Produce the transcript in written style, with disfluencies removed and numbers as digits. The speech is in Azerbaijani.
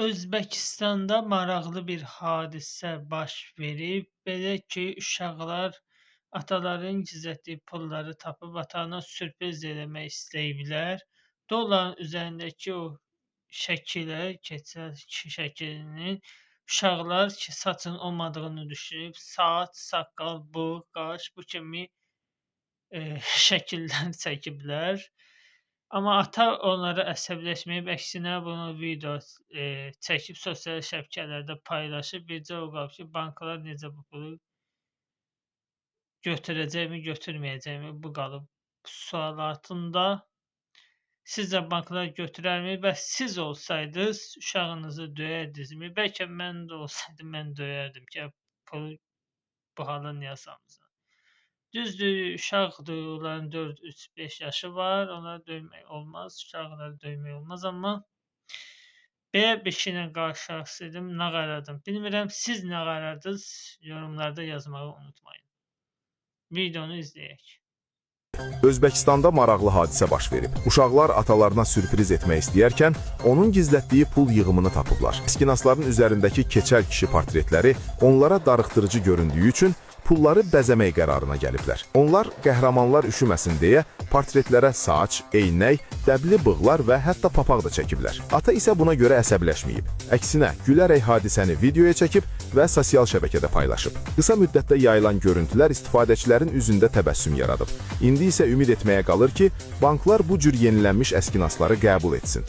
Özbəkistanda maraqlı bir hadisə baş verib. Belə ki, uşaqlar ataların gizlətdiyi pulları tapıb atana sürpriz eləmək istəyiblər. Dolların üzərindəki o şəkilə, keçəl şəklinin uşaqlar ki, saçın olmadığını düşünüb, saç, saqqal, bığ, qaş bu kimi şəkillər çəkiblər. Amma ata onlara əsəbləşməyib, əksinə bunu video çəkib sosial şəbəkələrdə paylaşıb. Bircə o qalıb ki, banklar necə bu pulu götürəcəkmi, götürməyəcəkmi? Bu qalıb sual altında. Sizcə banklar götürərmi və siz olsaydınız uşağınızı döyərdinizmi? Bəlkə mən də olsaydım, mən döyərdim ki, pulu bu hala niyə salmısan? Düzdür, uşaqdır, onların 4-3-5 yaşı var, onları döymək olmaz, uşaqları döymək olmaz, amma belə bir şeylə qarşılaşsaydım, nə qarardım? Bilmirəm, siz nə qarardınız? Yorumlarda yazmağı unutmayın. Videonu izləyək. Özbəkistanda maraqlı hadisə baş verib. Uşaqlar atalarına sürpriz etmək istəyərkən, onun gizlətdiyi pul yığımını tapıblar. Eskinasların üzərindəki keçəl kişi portretləri onlara darıxdırıcı göründüyü üçün pulları bəzəmək qərarına gəliblər. Onlar qəhrəmanlar üşüməsin deyə portretlərə saç, eynək, dəbli bığlar və hətta papaq da çəkiblər. Ata isə buna görə əsəbləşməyib. Əksinə, gülərək hadisəni videoya çəkib və sosial şəbəkədə paylaşıb. Qısa müddətdə yayılan görüntülər istifadəçilərin üzündə təbəssüm yaradıb. İndi isə ümid etməyə qalır ki, banklar bu cür yenilənmiş əskinasları qəbul etsin.